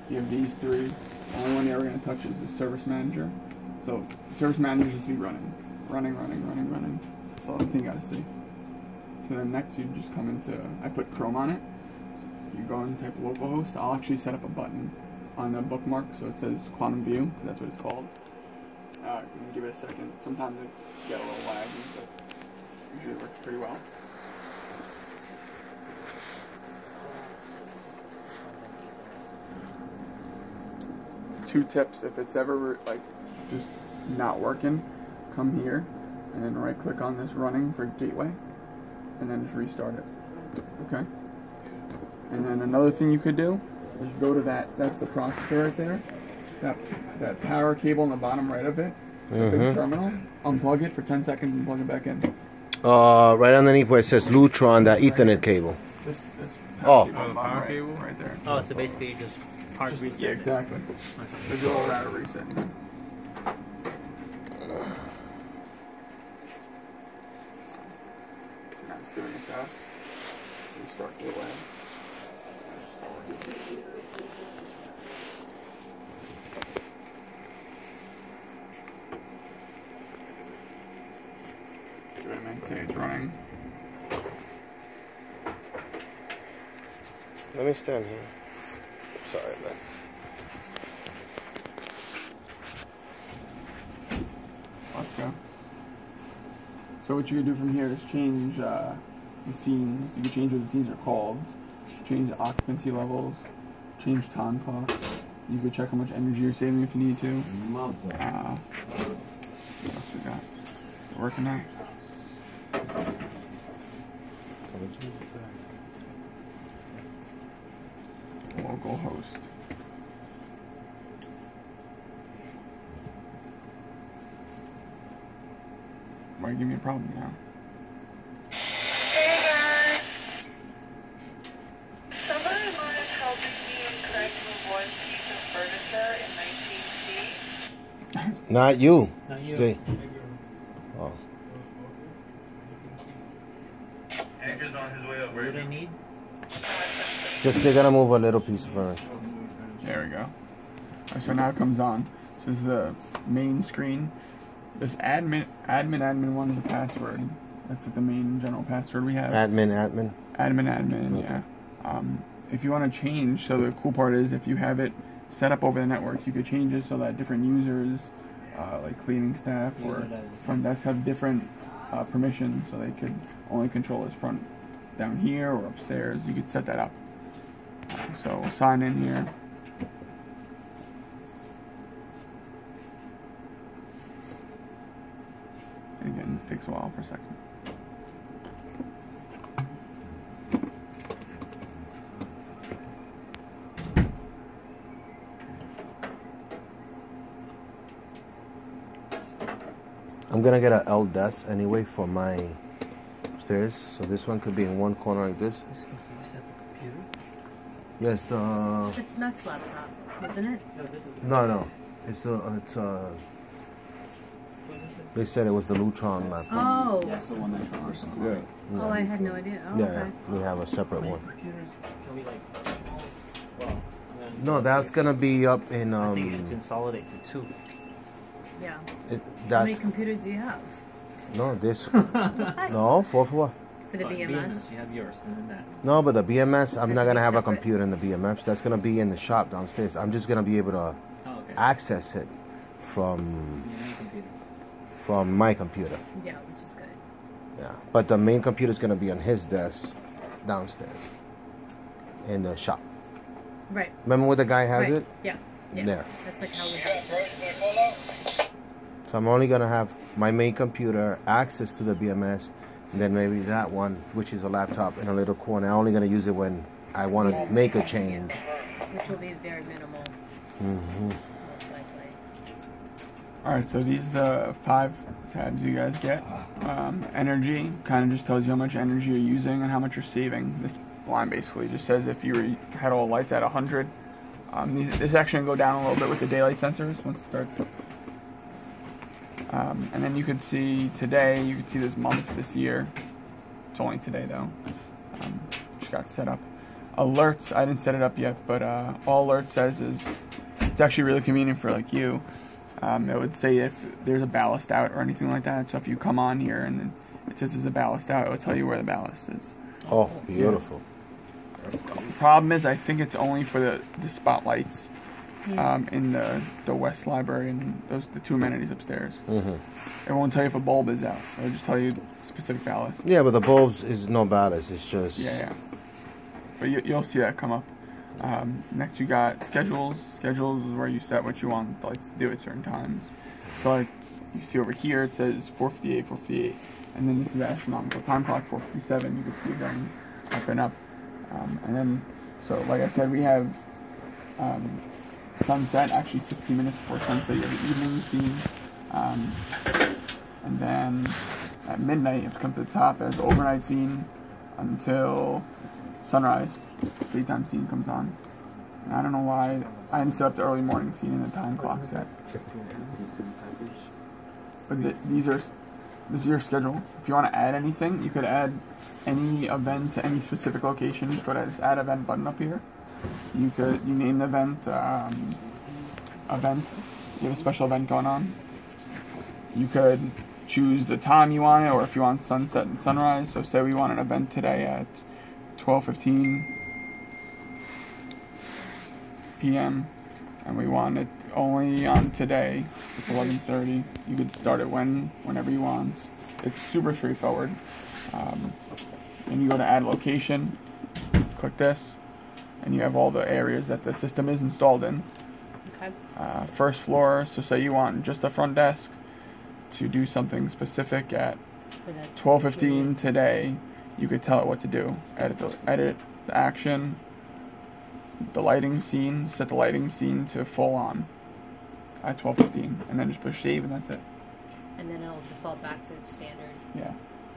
You have these three. The only one you're ever going to touch is the service manager. So service manager just be running. That's all the thing you got to see. So then next you just come into, I put Chrome on it. So you go and type localhost. I'll actually set up a button on the bookmark so it says Quantum View. That's what it's called. Give it a second. Sometimes it get a little laggy, but usually it works pretty well. Two tips: if it's ever like just not working, come here and then right click on this running for gateway and then just restart it. Okay? And then another thing you could do is go to that's the processor right there. That power cable on the bottom right of it, the big terminal, unplug it for 10 seconds and plug it back in. Right underneath where it says Lutron, that Ethernet cable. This power cable right there. Oh, so basically you just hard reset. Yeah, exactly. There's a little router reset. So now it's doing a test. Restart gateway. Give it a minute, say it's running. Let me stand here. Sorry, man. Let's go. So what you can do from here is change the scenes. You can change what the scenes are called. Change the occupancy levels. Change time clocks. You can check how much energy you're saving if you need to. What else we got? Is it working now? Local host. Why are you giving me a problem now? Hey guys! Somebody mind helping me and correcting one piece of furniture in 19C? Not you. Not you. Stay. Oh. Anchor's on his way up. What do they need? Just they're gonna move a little piece of furniture. There we go. Alright, so now it comes on. So this is the main screen. This admin one is the password. That's like the main general password we have. Admin. Admin, okay. Yeah. If you want to change, so the cool part is if you have it set up over the network, you could change it so that different users, like cleaning staff or front desk, have different permissions, so they could only control this front down here or upstairs. You could set that up. So we'll sign in here. And again, this takes a while for a second. I'm gonna get an L desk anyway for my upstairs. So this one could be in one corner like this. This have a computer? Yes, the. It's Matt's laptop, isn't it? No. It's They said it was the Lutron laptop. Oh. That's the one that's on. Yeah. Oh, I had no idea. Oh, Yeah, okay. we have a separate one. Computers can we like? Well, No, that's gonna be up in. I think you should consolidate to two. Yeah. How many That's computers do you have? no this. No, for what? For the BMS? You have yours, and then that. No, but the BMS, I'm This not will gonna be have a separate. computer in the BMS. That's gonna be in the shop downstairs. I'm just gonna be able to Oh, okay. access it from Your main computer. my computer. Yeah, which is good. Yeah, but the main computer is gonna be on his desk downstairs in the shop. Right. Remember where the guy has right. it? Yeah. Yeah. There. That's like how we have it set. So I'm only gonna have my main computer, access to the BMS, and then maybe that one, which is a laptop, in a little corner. I'm only gonna use it when I want to make a change. Which will be very minimal. Most likely. Alright, so these are the 5 tabs you guys get. Energy kind of just tells you how much energy you're using and how much you're saving. This line basically just says if you had all lights at 100. This actually can go down a little bit with the daylight sensors once it starts. And then you could see today, you could see this month, this year. It's only today though. Just got set up. alerts, I didn't set it up yet, but all alert says is, it's actually really convenient for like you. It would say if there's a ballast out or anything like that. So if you come on here and then it says there's a ballast out, it will tell you where the ballast is. Oh, beautiful. The problem is, I think it's only for the spotlights in the West Library and the 2 amenities upstairs. It won't tell you if a bulb is out. It'll just tell you specific ballast. Yeah, but the bulbs is no ballast. It's just... Yeah. But you'll see that come up. Next you got schedules. Schedules is where you set what you want the lights to do at certain times. So like you see over here it says 4:58, 4:58, and then this is the astronomical time clock 4:57. You can see them up and up. And then, so like I said, we have sunset, actually 15 minutes before sunset you have the evening scene. And then at midnight you have to come to the top as the overnight scene until sunrise. Daytime scene comes on. And I don't know why I didn't set up the early morning scene in the time clock set. But this is your schedule. If you want to add anything, you could add any event to any specific location. You could just add event button up here. You name the event event. You have a special event going on. You could choose the time you want it, or if you want sunset and sunrise. So say we want an event today at 12:15 p.m. and we want it only on today. It's 11:30. You could start it whenever you want. It's super straightforward. And you go to add location, click this, and you have all the areas that the system is installed in. Okay. First floor, so say you want just the front desk to do something specific at 12:15 today, you could tell it what to do. Edit the action, the lighting scene, set the lighting scene to full on at 12:15, and then just push save, and that's it. And then it'll default back to its standard. Yeah,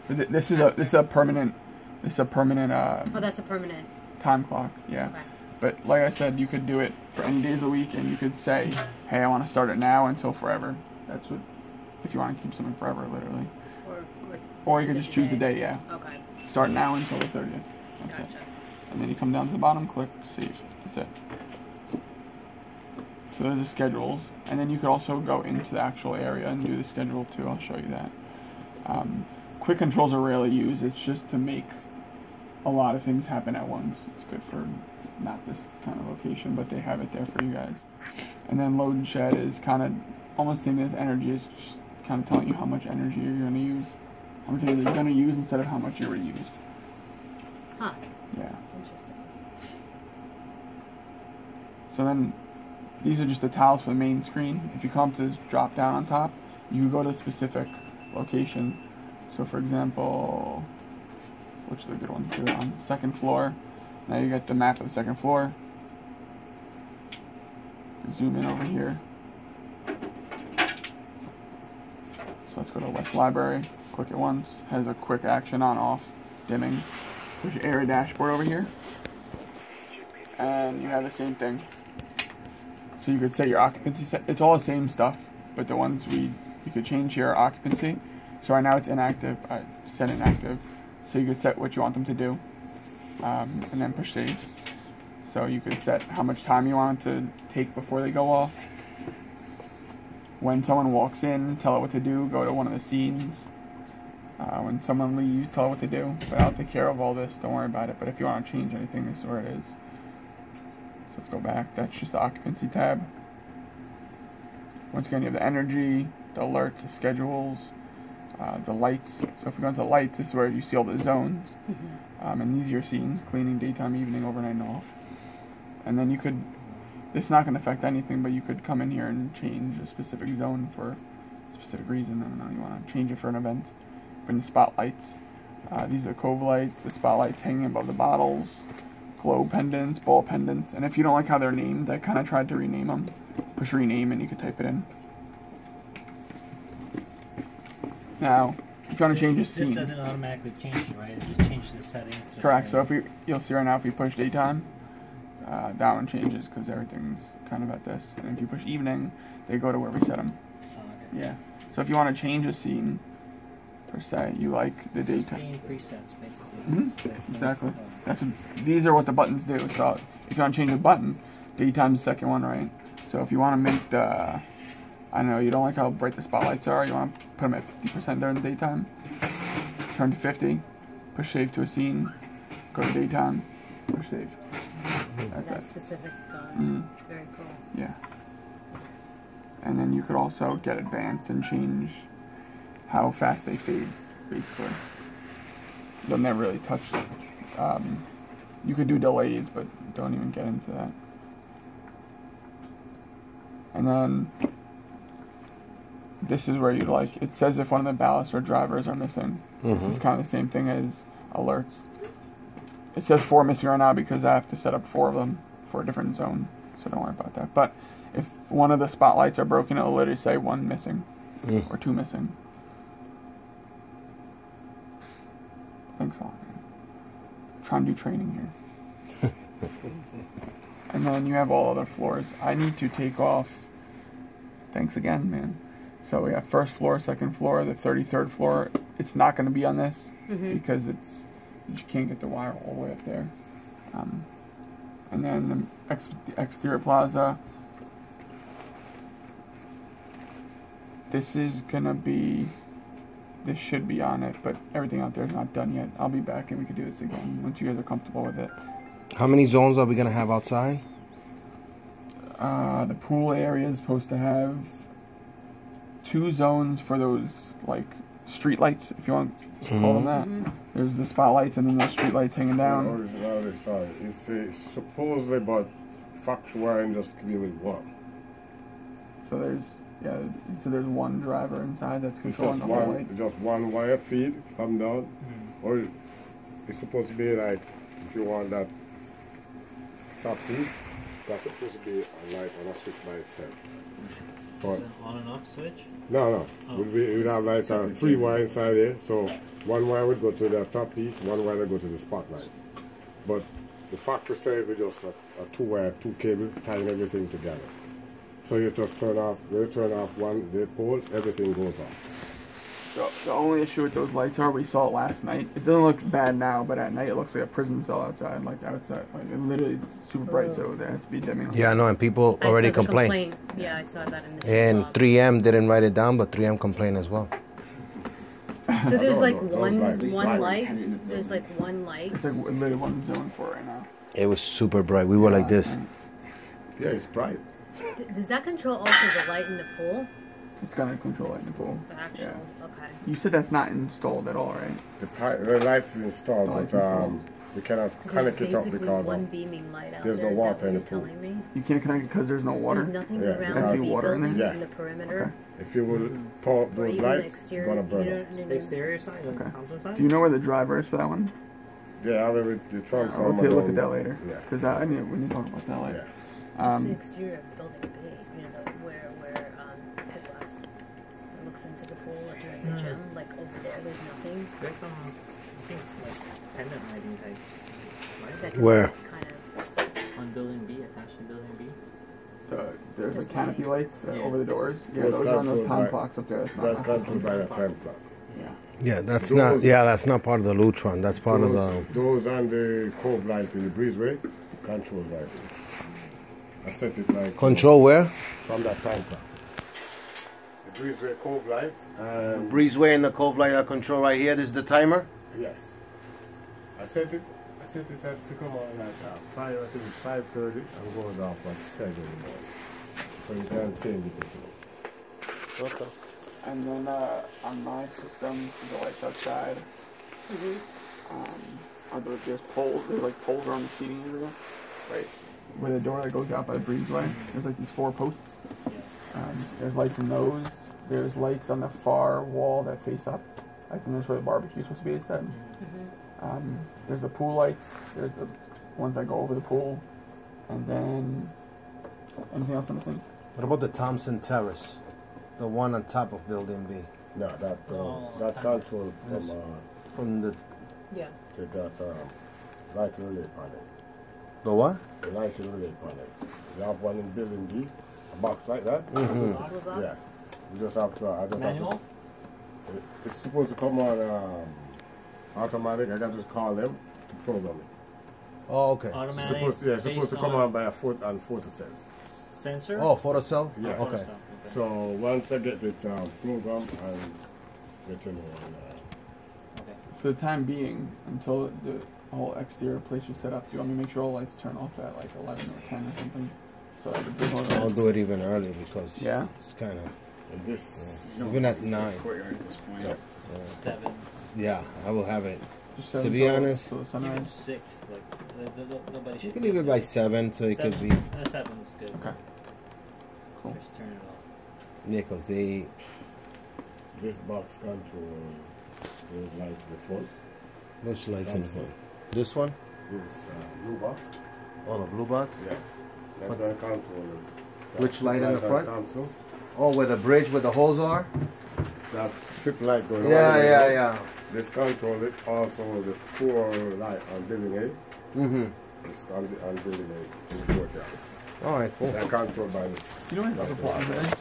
but this is a permanent. Oh, that's a permanent time clock. Yeah. Okay. But like I said, you could do it for any days of the week, and you could say, hey, I want to start it now until forever. That's what, if you want to keep something forever, literally. Or you could just choose the day, yeah. Okay. Start now until the 30th. That's it. And then you come down to the bottom, click save. That's it. So there's the schedules. And then you could also go into the actual area and do the schedule too. I'll show you that. Quick controls are rarely used. It's just to make a lot of things happen at once. It's good for not this kind of location, but they have it there for you guys. And then load and shed is kind of almost the same as energy. It's just kind of telling you how much energy you're going to use. How much energy you're going to use instead of how much you already used. Huh. Yeah. Interesting. So then, these are just the tiles for the main screen. If you come to this drop down on top, you go to a specific location. So for example, which is a good one to do it on? Second floor. Now you get the map of the second floor. Zoom in over here. So let's go to West Library. Click it once. Has a quick action on, off, dimming. Push your area dashboard over here. And you have the same thing. So you could set your occupancy set. It's all the same stuff, but the ones you could change your occupancy. So right now it's inactive. I set inactive. So you could set what you want them to do, and then push save. So you could set how much time you want it to take before they go off. When someone walks in, tell it what to do. Go to one of the scenes. When someone leaves, tell it what to do. But I'll take care of all this. Don't worry about it. But if you want to change anything, this is where it is. So let's go back. That's just the occupancy tab. Once again, you have the energy, the alerts, the schedules, the lights. So if we go into the lights, this is where you see all the zones. And these are your scenes: cleaning, daytime, evening, overnight, and off. And then you could, it's not going to affect anything, but you could come in here and change a specific zone for a specific reason. I don't know, you want to change it for an event. Bring the spotlights. These are the cove lights, the spotlights hanging above the bottles, glow pendants, ball pendants. And if you don't like how they're named, I kind of tried to rename them. Push rename and you could type it in. Now, if you want to change the scene. This doesn't automatically change it, right? It just changes the settings. Correct. So if you'll see right now, if you push daytime, that one changes because everything's kind of at this. And if you push evening, they go to where we set them. Oh, okay. Yeah. So if you want to change a scene, per se. You like the daytime. Scene presets, basically. Exactly. That's what, these are what the buttons do. So if you want to change the button, daytime's the second one, right? So if you want to make the, I don't know, you don't like how bright the spotlights are, you want to put them at 50% during the daytime, turn to 50, push save to a scene, go to daytime, push save. That's That it. specific zone. Very cool. Yeah. And then you could also get advanced and change how fast they fade, basically. They'll never really touch it. You could do delays, but don't even get into that. And then this is where you like, it says if one of the ballast or drivers are missing. This is kind of the same thing as alerts. It says 4 missing right now because I have to set up 4 of them for a different zone, so don't worry about that. But if one of the spotlights are broken, it'll literally say 1 missing or 2 missing. Thanks a lot, man. Trying to do training here. And then you have all other floors. I need to take off. Thanks again, man. So we have first floor, second floor, the 33rd floor. It's not going to be on this because it's, you just can't get the wire all the way up there. And then the exterior plaza. This is going to be, this should be on it, but everything out there is not done yet. I'll be back and we can do this again once you guys are comfortable with it. How many zones are we going to have outside? The pool area is supposed to have 2 zones for those, like, street lights, if you want to call them that. There's the spotlights and then those street lights hanging down. Sorry, it's supposedly about factual and just give me 1. So there's, yeah, so there's 1 driver inside that's controlling the whole light. It's just 1 wire feed come down, or it's supposed to be like, if you want that top piece, that's supposed to be a light on a switch by itself. But Is it on and off switch? no. We would have like 3 wire inside there, so 1 wire would go to the top piece, 1 wire would go to the spotlight. But the factory said we just a 2 wire, 2 cable tying everything together. So you just turn off, they turn off one, they pull, everything goes off. So the only issue with those lights are, we saw it last night. It doesn't look bad now, but at night it looks like a prison cell outside, like outside. Like it literally it's super bright, so there has to be dimming. Yeah, I know, and people I already saw the complained. complaint. Yeah, I saw that in the And blog. 3M didn't write it down, but 3M complained as well. So there's like no, one light. light. There's like 1 light. It's like literally 1 zone for it right now. It was super bright. We were like this. Yeah, it's bright. Does that control also the light in the pool? It's gonna control it in the pool. The actual. Yeah. Okay. You said that's not installed at all, right? The lights is installed, The light's but installed. we cannot So connect there's it up basically because 1 beaming light out there's there. no Is that water what in the you're pool. telling me? You can't connect it because there's no water. There's nothing Yeah, around there has to the be water in there? building Yeah. in the perimeter. if you will pull up Or those even the lights, it's exterior. gonna burn you up. know, The exterior side, like Okay. Thompson side? Do you know where the driver is for that one? Yeah, I mean, with the trunks We'll on take a look down. at that later. Yeah. Because we need to talk about that Yeah. later. Just the exterior of building B. You know, where the glass looks into the pool at the gym. Like over there, there's nothing. There's some, I think, like, pendant lighting type. Right? That Where? Kind of. On building B, attached to building B. There's Just the canopy lights Yeah. over the doors. Yeah, Those those are on those controlled time by- clocks up there. That's That's not controlled by the time clock. Yeah. Yeah, that's Those- not. Yeah, that's not part of the Lutron. That's part of the. Those and the cove light in the breezeway, control light. I set it like Control where? from that time clock. The breezeway cove light and Breezeway and the cove light are control right here. This is the timer. yes. I set it to come on like 5:30 and goes off at 7 in the morning. So you can change it. Okay. And then on my system, the lights outside, there's poles. There's like poles around the seating area, right? Where the door that goes out by the breezeway. There's like these 4 posts. There's lights in those. There's lights on the far wall that face up. I think that's where the barbecue's supposed to be, it said. There's the pool lights. There's the ones that go over the pool. And then, anything else I'm missing? What about the Thompson Terrace? The one on top of Building B. No, that Oh, that time. control Yes. from From the Yeah. to that light relay panel. the what? The light relay panel. You have one in building B, a box like that. Mm-hmm. Bottle box? Yeah. You just have to. I just have Manual? to. It's supposed to come on automatic. I got to call them to program it. Oh, okay. It's Automatic. supposed to come on by a photo sense. Sensor. Oh, photo cell? Yeah. Okay. Photocell, So once I get it programmed, I'll let you know. Okay. For the time being, until the whole exterior place is set up, do you want me to make sure all lights turn off at like 11 or 10 or something? So I can put all I'll that. do it even early because Yeah? it's kind of And this, even at 9. Courtyard at this point. yeah. 7. Yeah, I will have it. Just To 7 be till- honest, till the Even sunrise. 6. Like nobody should. You can leave it by 7, so it could be 7 is good. Okay. Cool. Just turn it off. yeah, because they This box control is like the front. which lights in the front. This one? This blue box. Oh, the blue box. Yeah. That's What- gonna control it. Which light in the front? Thompson. Oh, where the bridge, where the holes are. That strip light going on. Yeah. This control it. Also the 4 light on building A. Mhm. It's on building A in the courtyard. All right, cool. They're controlled by this. You know what the plaza is?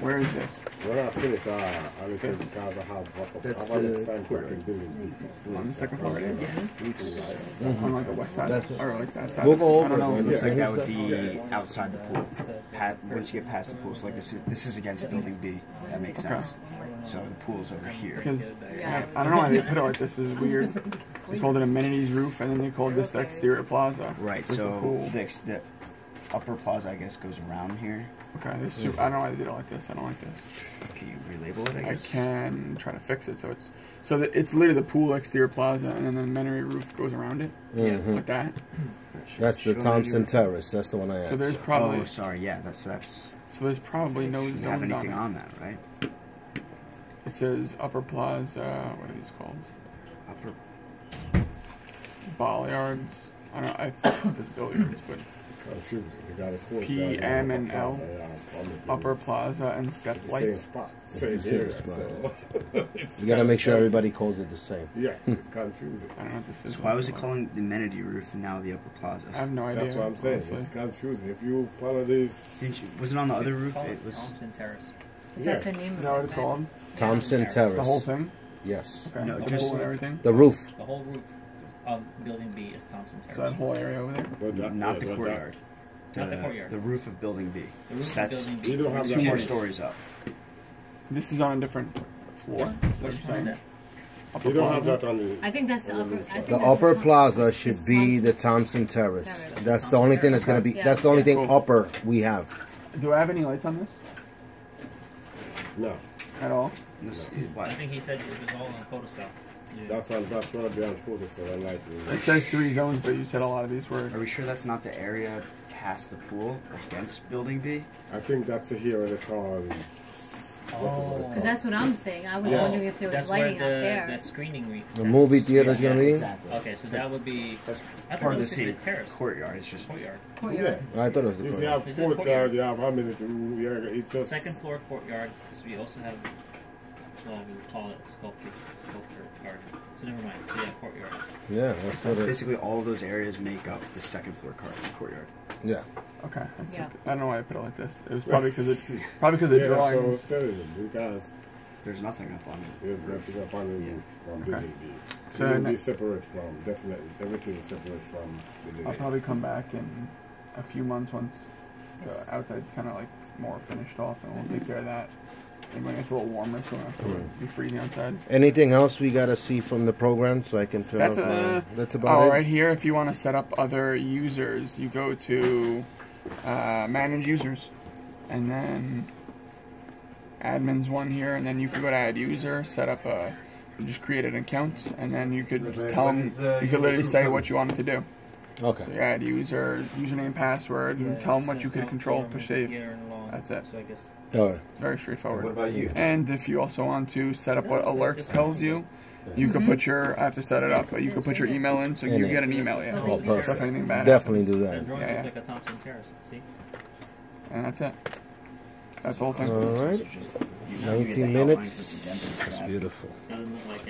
Where is this? When I finish, I will take the cars I have That's I have the next time in building B. On the second floor, right? On like the west side, That's- or like that side. We'll go I don't over know. it. Looks like that Yeah. would be outside the pool. Once you get past the pool, so like this is against building B. That makes sense. So the pool's over here. Because I don't know why they put it like this. This is weird. They called it amenities roof, and then they called this the exterior plaza. Right. With the So pool. the upper plaza, I guess, goes around here. Okay, this is, I don't know why they did it like this. I don't like this. Can you relabel it? I I guess. can try to fix it so it's literally the pool exterior plaza, and then the amenity roof goes around it Mhm. like that. That's the Show Thompson amenity Terrace. That's the one I So asked. there's roof. probably Oh, sorry. Yeah, that's. so there's probably no Shouldn't zones have on anything it. on that, right? It says upper plaza. What are these called? Upper. Bollards. I don't know. I think it says billiards, but Confusing. You got a courtyard, P, you got M, a and L. plaza, yeah, on the upper building. plaza and step It's the lights. same spot, same the same area. spot, So it's You gotta kinda make sure confusing. everybody calls it the same. Yeah, it's confusing. I don't know what this is. So why was it calling the amenity roof and now the upper plaza? I have no idea. That's what I'm saying. honestly. It's confusing. If you follow this, Didn't you, was it on the other roof? Call It was. Thompson Terrace. That's the name Is of that what it, it's right? called? Thompson Terrace. Terrace. The whole thing? Yes. Okay. No, the just- pool and everything. The roof. The whole roof of building B is Thompson So that Terrace. whole area over there. but that, Not yeah, the but courtyard. Not the courtyard. The roof of building B. The roof That's of building You B. don't have two that more terrace. stories up. This is on a different floor. Is that what Which you're one is saying? that? Upper You don't have plaza? that on the. I think that's the on upper. roof I think The that's upper Thom- plaza should it's be Thompson. the Thompson Terrace. Terrace. That's the only thing that's gonna be. Yeah. That's the only thing Cool. upper we have. Do I have any lights on this No, at all? This- I what? think he said it was all on photocell. that's gonna be on photo, so I like It it. says 3 zones, but you said a lot of these were. Are we sure that's not the area past the pool against building B? I think that's here they call. Because that's what I'm saying. I was Yeah. wondering if there was That's lighting where out there. the screening The movie theater's gonna be. Exactly. Okay, so that would be. That's I thought part it of the was same terrace. courtyard. It's just Courtyard. Yeah. Courtyard. I thought it was the If you courtyard. have Is it courtyard, courtyard? you have how many? Yeah, it's just Second floor courtyard. So we also have. Well, we would call it sculpture garden. So never mind. So yeah, courtyard. Yeah, that's what it. basically all of those areas make up the second floor courtyard. Yeah. Okay. That's Yeah. okay. I don't know why I put it like this. It was probably because of Yeah, the that's what I drawings. was telling you because There's nothing up on it. there's nothing up on the roof from Okay. building B. So It will ne- be separate from definitely everything is separate from building I'll A. probably come back in a few months once the outside's kind of like more finished off, and we'll take care of that. And when it's a little warmer, so we don't have to be freezing outside. Anything else we gotta see from the program so I can fill That's up? That's about Oh, it. right here, if you want to set up other users, you go to manage users, and then admins one here, and then you can go to add user, set up you just create an account, and then you could tell them, you could literally say what you wanted to do. Okay. So you add user, username, password, and tell them what you could control, push save. That's it. So I guess. All right. Very straightforward. What about you? And if you also want to set up what alerts tells you, you could put your, I have to set it up, but you could put your email in so you get an email. Yeah. Oh, So if perfect. anything bad Definitely happens. do The that. drawings Yeah, look yeah. like a Thompson Terrace. See? And that's it. That's the whole thing. All right. So just, you 19 get the outlines minutes. with the density for That's that. beautiful. Doesn't look like it.